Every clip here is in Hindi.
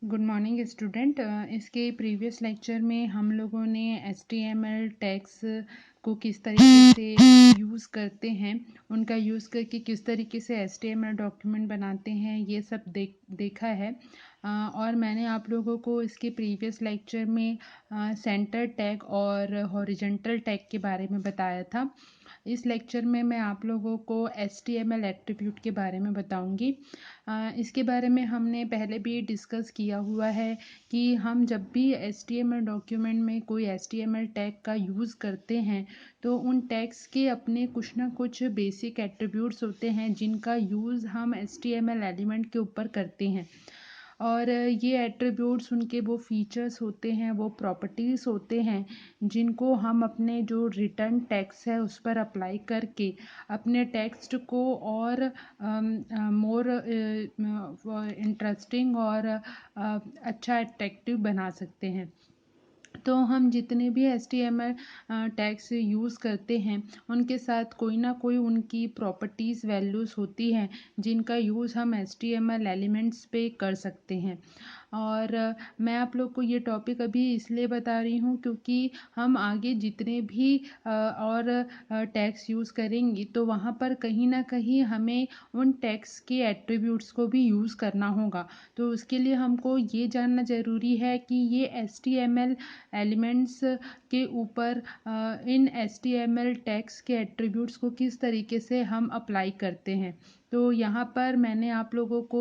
Good morning student. इसके प्रीवियस लेक्चर में हम लोगों ने HTML टैग्स को किस तरीके से यूज़ करते हैं, उनका यूज़ करके किस तरीके से HTML डॉक्यूमेंट बनाते हैं, ये सब देखा है। और मैंने आप लोगों को इसके प्रीवियस लेक्चर में सेंटर टैग और हॉरिजॉन्टल टैग के बारे में बताया था। इस लेक्चर में मैं आप लोगों को HTML एट्रीब्यूट के बारे में बताऊंगी। इसके बारे में हमने पहले भी डिस्कस किया हुआ है कि हम जब भी HTML डॉक्यूमेंट में कोई HTML टैग का यूज़ करते हैं तो उन टैग्स के अपने कुछ ना कुछ बेसिक एट्रीब्यूट्स होते हैं जिनका यूज़ हम HTML एलिमेंट के ऊपर करते हैं। और ये एट्रीब्यूट्स उनके वो फीचर्स होते हैं, वो प्रॉपर्टीज़ होते हैं जिनको हम अपने जो रिटर्न टेक्स्ट है उस पर अप्लाई करके अपने टेक्स्ट को और मोर इंटरेस्टिंग और अच्छा अट्रैक्टिव बना सकते हैं। तो हम जितने भी HTML टैग्स यूज़ करते हैं उनके साथ कोई ना कोई उनकी प्रॉपर्टीज़ वैल्यूज़ होती हैं जिनका यूज़ हम HTML एलिमेंट्स पे कर सकते हैं। और मैं आप लोग को ये टॉपिक अभी इसलिए बता रही हूँ क्योंकि हम आगे जितने भी और टैग्स यूज़ करेंगे तो वहाँ पर कहीं ना कहीं हमें उन टैग्स के एट्रीब्यूट्स को भी यूज़ करना होगा। तो उसके लिए हमको ये जानना ज़रूरी है कि ये HTML एलिमेंट्स के ऊपर इन HTML टैग्स के एट्रीब्यूट्स को किस तरीके से हम अप्लाई करते हैं। तो यहाँ पर मैंने आप लोगों को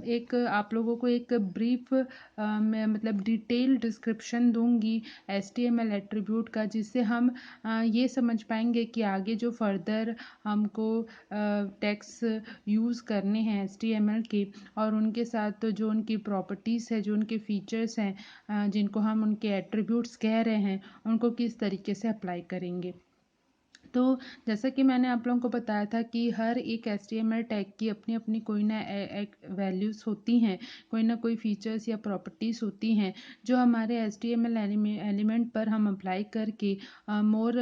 एक ब्रीफ मतलब डिटेल डिस्क्रिप्शन दूंगी HTML एट्रीब्यूट का, जिससे हम ये समझ पाएंगे कि आगे जो फर्दर हमको टैग्स यूज़ करने हैं HTML के और उनके साथ जो उनकी प्रॉपर्टीज़ है, जो उनके फीचर्स हैं, जिनको हम उनके एट्रीब्यूट्स कह रहे हैं, उनको किस तरीके से अप्लाई करेंगे। तो जैसा कि मैंने आप लोगों को बताया था कि हर एक HTML टैग की अपनी अपनी कोई ना एक वैल्यूज़ होती हैं, कोई ना कोई फीचर्स या प्रॉपर्टीज़ होती हैं जो हमारे HTML एलिमेंट पर हम अप्लाई करके मोर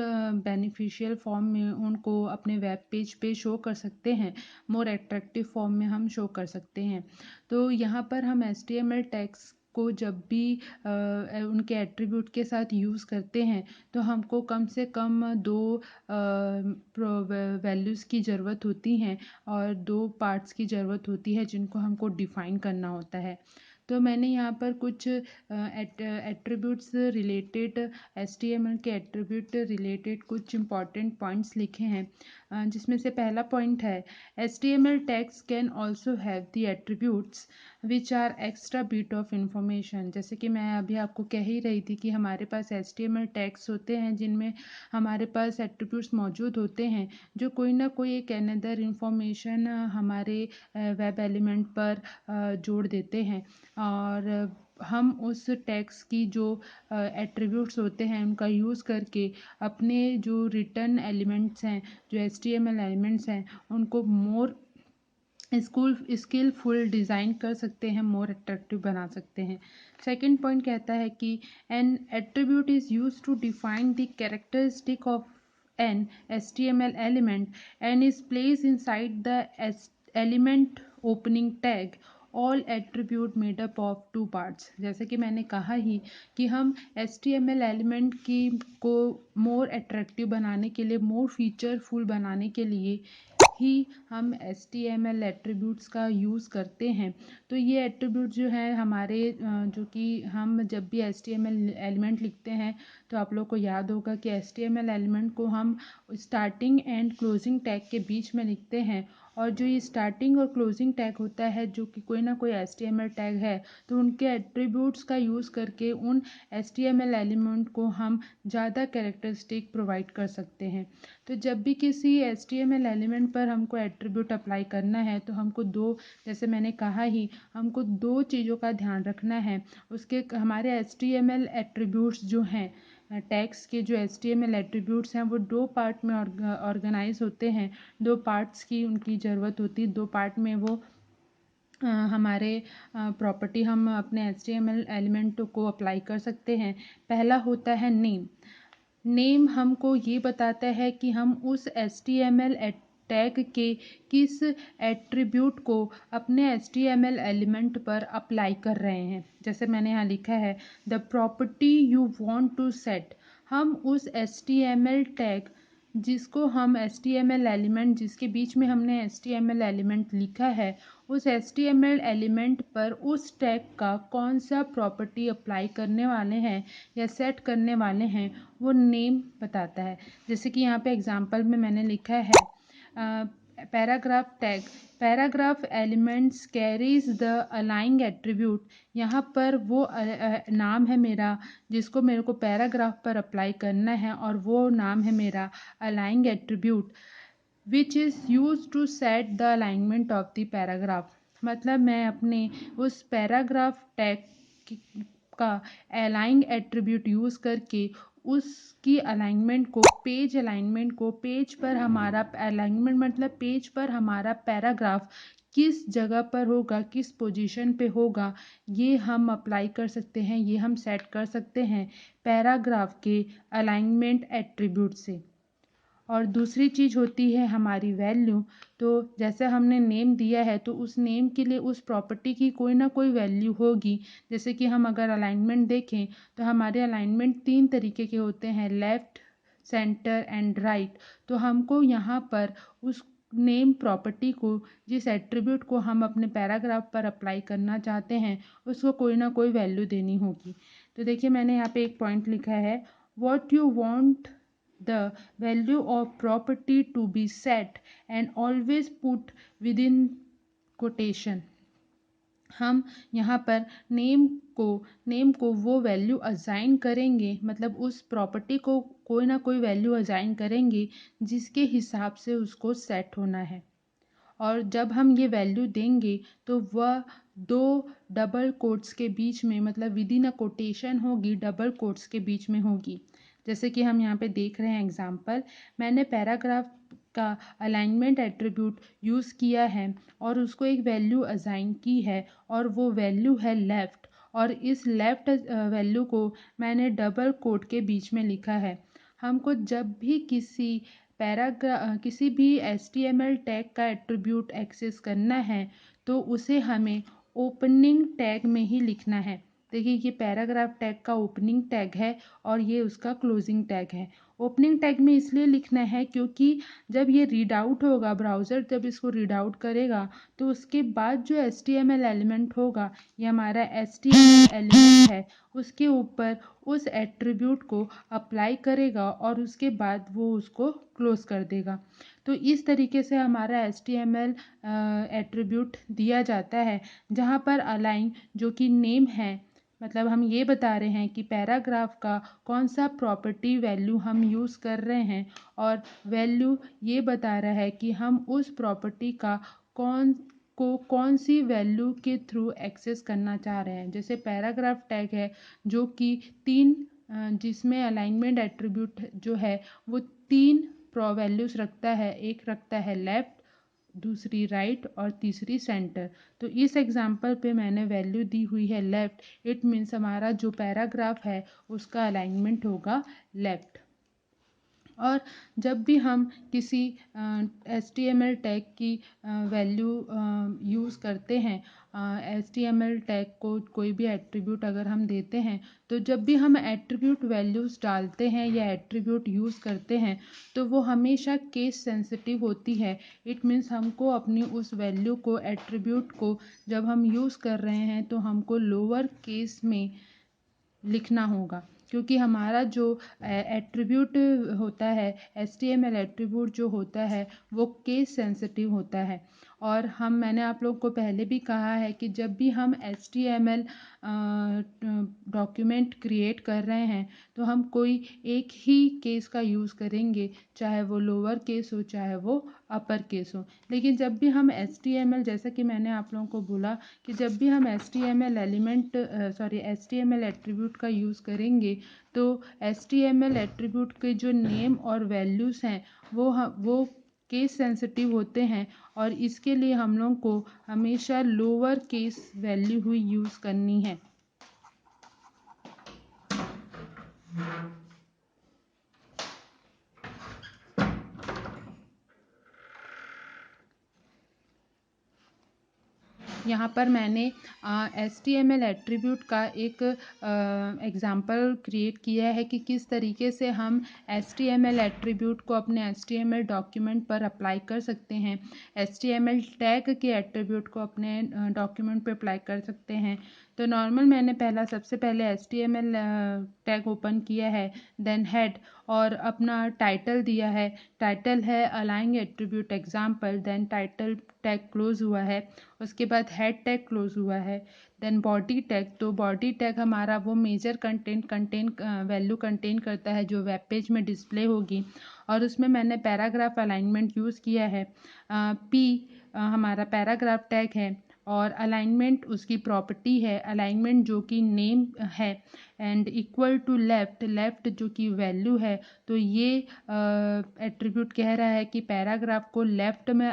बेनिफिशियल फॉर्म में उनको अपने वेब पेज पे शो कर सकते हैं, मोर एट्रैक्टिव फॉर्म में हम शो कर सकते हैं। तो यहाँ पर हम HTML टैग्स को जब भी उनके एट्रीब्यूट के साथ यूज़ करते हैं तो हमको कम से कम दो वैल्यूज़ की ज़रूरत होती हैं और दो पार्ट्स की ज़रूरत होती है जिनको हमको डिफ़ाइन करना होता है। तो मैंने यहाँ पर कुछ एट्रीब्यूट्स रिलेटेड HTML के एट्रीब्यूट रिलेटेड कुछ इंपॉर्टेंट पॉइंट्स लिखे हैं, जिसमें से पहला पॉइंट है HTML tags can also have the attributes which are extra bit of information. जैसे कि मैं अभी आपको कह ही रही थी कि हमारे पास HTML टैग्स होते हैं जिनमें हमारे पास एट्रीब्यूट्स मौजूद होते हैं जो कोई ना कोई एक अनदर इंफॉर्मेशन हमारे वेब एलिमेंट पर जोड़ देते हैं। और हम उस टैग्स की जो एट्रीब्यूट्स होते हैं उनका यूज़ करके अपने जो रिटर्न एलिमेंट्स हैं, जो HTML एलिमेंट्स हैं, उनको मोर स्किलफुल डिज़ाइन कर सकते हैं, मोर अट्रैक्टिव बना सकते हैं। सेकंड पॉइंट कहता है कि an attribute is use to define the characteristic of an HTML element and is place inside the element opening tag all attribute made up of two parts. जैसे कि मैंने कहा ही कि हम HTML एलिमेंट की को मोर अट्रैक्टिव बनाने के लिए, मोर फीचरफुल बनाने के लिए ही हम HTML एट्रीब्यूट्स का यूज़ करते हैं। तो ये एट्रीब्यूट जो है हमारे जो कि हम जब भी HTML एलिमेंट लिखते हैं तो आप लोग को याद होगा कि HTML एलिमेंट को हम स्टार्टिंग एंड क्लोजिंग टैग के बीच में लिखते हैं। और जो ये स्टार्टिंग और क्लोजिंग टैग होता है जो कि कोई ना कोई HTML टैग है, तो उनके एट्रीब्यूट्स का यूज़ करके उन HTML एलिमेंट को हम ज़्यादा कैरेक्टरिस्टिक प्रोवाइड कर सकते हैं। तो जब भी किसी HTML एलिमेंट पर हमको एट्रीब्यूट अप्लाई करना है तो हमको दो, जैसे मैंने कहा ही, हमको दो चीज़ों का ध्यान रखना है। उसके हमारे HTML एट्रीब्यूट्स जो हैं, टैग्स के जो HTML एट्रीब्यूट्स हैं वो दो पार्ट में ऑर्गेनाइज होते हैं। दो पार्ट्स की उनकी ज़रूरत होती है, दो पार्ट में वो हमारे प्रॉपर्टी हम अपने HTML एलिमेंट को अप्लाई कर सकते हैं। पहला होता है नेम। नेम हमको ये बताता है कि हम उस HTML टैग के किस एट्रीब्यूट को अपने HTML एलिमेंट पर अप्लाई कर रहे हैं। जैसे मैंने यहाँ लिखा है the property you want to set. हम उस HTML टैग जिसको हम HTML एलिमेंट जिसके बीच में हमने HTML एलिमेंट लिखा है, उस HTML एलिमेंट पर उस टैग का कौन सा प्रॉपर्टी अप्लाई करने वाले हैं या सेट करने वाले हैं, वो नेम बताता है। जैसे कि यहाँ पे एग्जांपल में मैंने लिखा है paragraph tag, paragraph elements carries the अलाइंग एट्रीब्यूट। यहाँ पर वो नाम है मेरा जिसको मेरे को पैराग्राफ पर अप्लाई करना है, और वो नाम है मेरा अलाइंग attribute which is use to set the alignment of the paragraph. मतलब मैं अपने उस पैराग्राफ टैग का अलाइंग एट्रीब्यूट यूज़ करके उसकी अलाइनमेंट को, पेज अलाइनमेंट को, पेज पर हमारा अलाइनमेंट मतलब पेज पर हमारा पैराग्राफ किस जगह पर होगा, किस पोजीशन पे होगा, ये हम अप्लाई कर सकते हैं, ये हम सेट कर सकते हैं पैराग्राफ के अलाइनमेंट एट्रीब्यूट से। और दूसरी चीज़ होती है हमारी वैल्यू। तो जैसे हमने नेम दिया है तो उस नेम के लिए उस प्रॉपर्टी की कोई ना कोई वैल्यू होगी। जैसे कि हम अगर अलाइनमेंट देखें तो हमारे अलाइनमेंट 3 तरीके के होते हैं, लेफ़्ट, सेंटर एंड राइट। तो हमको यहाँ पर उस नेम प्रॉपर्टी को, जिस एट्रीब्यूट को हम अपने पैराग्राफ पर अप्लाई करना चाहते हैं, उसको कोई ना कोई वैल्यू देनी होगी। तो देखिए मैंने यहाँ पे एक पॉइंट लिखा है, what you want the value of property to be set and always put within quotation। हम यहाँ पर नेम को वो वैल्यू असाइन करेंगे, मतलब उस प्रॉपर्टी को कोई ना कोई वैल्यू असाइन करेंगे जिसके हिसाब से उसको सेट होना है। और जब हम ये वैल्यू देंगे तो वह 2 डबल कोट्स के बीच में, मतलब विद इन अ कोटेशन होगी, डबल कोट्स के बीच में होगी। जैसे कि हम यहाँ पे देख रहे हैं एग्जांपल, मैंने पैराग्राफ का अलाइनमेंट एट्रीब्यूट यूज़ किया है और उसको एक वैल्यू असाइन की है, और वो वैल्यू है लेफ़्ट, और इस लेफ़्ट वैल्यू को मैंने डबल कोट के बीच में लिखा है। हमको जब भी किसी भी HTML टैग का एट्रीब्यूट एक्सेस करना है तो उसे हमें ओपनिंग टैग में ही लिखना है। देखिए ये पैराग्राफ टैग का ओपनिंग टैग है और ये उसका क्लोजिंग टैग है। ओपनिंग टैग में इसलिए लिखना है क्योंकि जब ये रीड आउट होगा, ब्राउज़र जब इसको रीड आउट करेगा तो उसके बाद जो HTML एलिमेंट होगा, ये हमारा HTML एलिमेंट है, उसके ऊपर उस एट्रीब्यूट को अप्लाई करेगा और उसके बाद वो उसको क्लोज़ कर देगा। तो इस तरीके से हमारा HTML एट्रीब्यूट दिया जाता है, जहाँ पर अलाइन जो कि नेम है, मतलब हम ये बता रहे हैं कि पैराग्राफ का कौन सा प्रॉपर्टी वैल्यू हम यूज़ कर रहे हैं, और वैल्यू ये बता रहा है कि हम उस प्रॉपर्टी का कौन सी वैल्यू के थ्रू एक्सेस करना चाह रहे हैं। जैसे पैराग्राफ टैग है जो कि 3 जिसमें अलाइनमेंट एट्रीब्यूट जो है वो 3 वैल्यूज़ रखता है। एक रखता है लेफ़्ट, दूसरी राइट और तीसरी सेंटर। तो इस एग्जांपल पे मैंने वैल्यू दी हुई है लेफ़्ट। इट मीन्स हमारा जो पैराग्राफ है उसका अलाइनमेंट होगा लेफ़्ट। और जब भी हम किसी HTML टैग की वैल्यू यूज़ करते हैं, HTML टैग को कोई भी एट्रीब्यूट अगर हम देते हैं, तो जब भी हम एट्रीब्यूट वैल्यूज़ डालते हैं या एट्रीब्यूट यूज़ करते हैं तो वो हमेशा केस सेंसिटिव होती है। इट मीन्स हमको अपनी उस वैल्यू को, एट्रीब्यूट को जब हम यूज़ कर रहे हैं तो हमको लोअर केस में लिखना होगा, क्योंकि हमारा जो एट्रीब्यूट होता है, HTML एट्रीब्यूट जो होता है वो केस सेंसिटिव होता है। और मैंने आप लोग को पहले भी कहा है कि जब भी हम HTML डॉक्यूमेंट क्रिएट कर रहे हैं तो हम कोई एक ही केस का यूज़ करेंगे, चाहे वो लोअर केस हो चाहे वो अपर केस हो। लेकिन जब भी हम HTML, जैसा कि मैंने आप लोगों को बोला कि जब भी हम HTML एट्रीब्यूट का यूज़ करेंगे तो HTML एट्रीब्यूट के जो नेम और वैल्यूज़ हैं वो केस सेंसिटिव होते हैं, और इसके लिए हम लोग को हमेशा लोअर केस वैल्यू ही यूज़ करनी है। यहाँ पर मैंने HTML एट्रीब्यूट का एक एग्जांपल क्रिएट किया है कि किस तरीके से हम HTML एट्रीब्यूट को अपने HTML डॉक्यूमेंट पर अप्लाई कर सकते हैं, HTML टैग के एट्रीब्यूट को अपने डॉक्यूमेंट पे अप्लाई कर सकते हैं। तो नॉर्मल मैंने सबसे पहले HTML टैग ओपन किया है, देन हेड और अपना टाइटल दिया है। टाइटल है अलाइंग attribute example, then title tag close हुआ है, उसके बाद हेड टैग क्लोज हुआ है, देन बॉडी टैग। तो बॉडी टैग हमारा वो मेजर कंटेंट वैल्यू कंटेन करता है जो वेब पेज में डिस्प्ले होगी, और उसमें मैंने पैराग्राफ अलाइनमेंट यूज़ किया है। पी हमारा पैराग्राफ टैग है, और अलाइनमेंट उसकी प्रॉपर्टी है, अलाइनमेंट जो कि नेम है, and equal to left, left जो कि वैल्यू है। तो ये एट्रीब्यूट कह रहा है कि पैराग्राफ को लेफ्ट में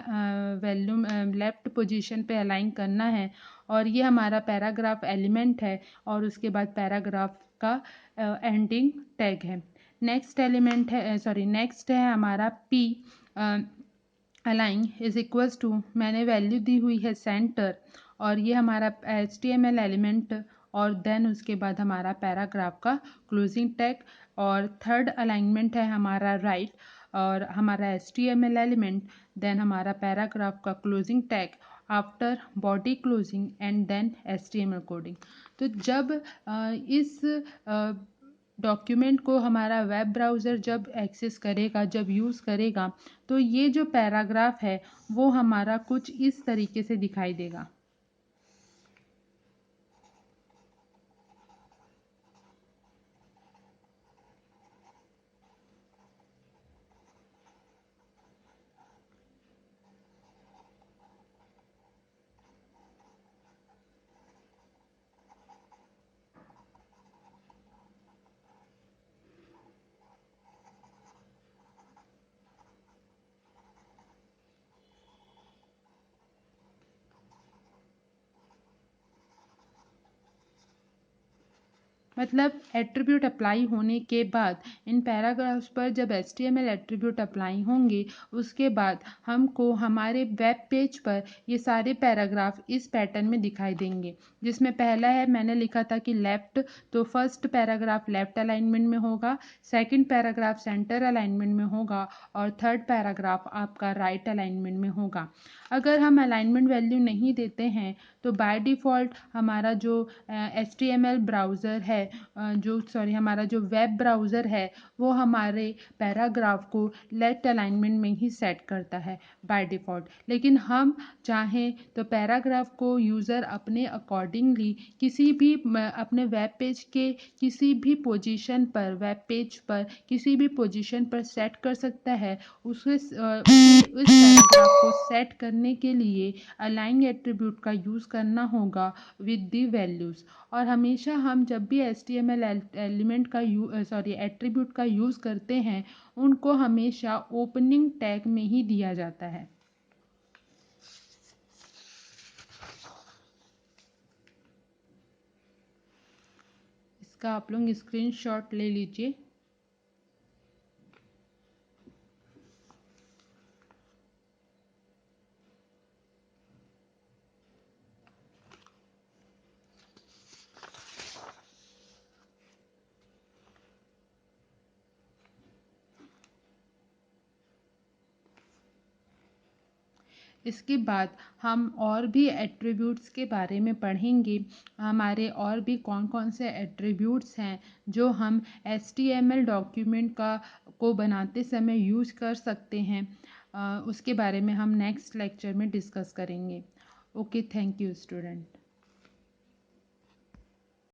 वैल्यू लेफ्ट पोजीशन पे अलाइन करना है, और ये हमारा पैराग्राफ एलिमेंट है, और उसके बाद पैराग्राफ का एंडिंग टैग है। नेक्स्ट एलिमेंट है नेक्स्ट है हमारा p align is equals to, मैंने वैल्यू दी हुई है सेंटर, और ये हमारा HTML एलिमेंट, और देन उसके बाद हमारा पैराग्राफ का क्लोजिंग टैग। और थर्ड अलाइनमेंट है हमारा राइट, और हमारा HTML एलिमेंट, देन हमारा पैराग्राफ का closing tag after body closing, and then HTML coding. तो जब इस डॉक्यूमेंट को हमारा वेब ब्राउज़र जब एक्सेस करेगा, जब यूज़ करेगा, तो ये जो पैराग्राफ है वो हमारा कुछ इस तरीके से दिखाई देगा। मतलब एट्रीब्यूट अप्लाई होने के बाद इन पैराग्राफ्स पर जब HTML एट्रीब्यूट अप्लाई होंगे, उसके बाद हमको हमारे वेब पेज पर ये सारे पैराग्राफ इस पैटर्न में दिखाई देंगे। जिसमें पहला है, मैंने लिखा था कि लेफ़्ट, तो फर्स्ट पैराग्राफ लेफ़्ट अलाइनमेंट में होगा, सेकंड पैराग्राफ सेंटर अलाइनमेंट में होगा, और थर्ड पैराग्राफ आपका राइट अलाइनमेंट में होगा। अगर हम अलाइनमेंट वैल्यू नहीं देते हैं तो बाय डिफ़ॉल्ट हमारा जो HTML ब्राउज़र है, हमारा जो वेब ब्राउज़र है, वो हमारे पैराग्राफ को लेफ्ट अलाइनमेंट में ही सेट करता है बाय डिफ़ॉल्ट। लेकिन हम चाहें तो पैराग्राफ को यूज़र अपने अकॉर्डिंगली किसी भी अपने वेब पेज के किसी भी पोजीशन पर, वेब पेज पर किसी भी पोजीशन पर सेट कर सकता है। उस पैराग्राफ को सेट करने के लिए अलाइन एट्रीब्यूट का यूज़ करना होगा विद दी वैल्यूज़। और हमेशा हम जब भी HTML एलिमेंट का एट्रीब्यूट का यूज़ करते हैं, उनको हमेशा ओपनिंग टैग में ही दिया जाता है। इसका आप लोग स्क्रीनशॉट ले लीजिए। इसके बाद हम और भी एट्रीब्यूट्स के बारे में पढ़ेंगे। हमारे और भी कौन कौन से एट्रीब्यूट्स हैं जो हम HTML डॉक्यूमेंट को बनाते समय यूज़ कर सकते हैं, उसके बारे में हम नेक्स्ट लेक्चर में डिस्कस करेंगे। Okay, thank you student.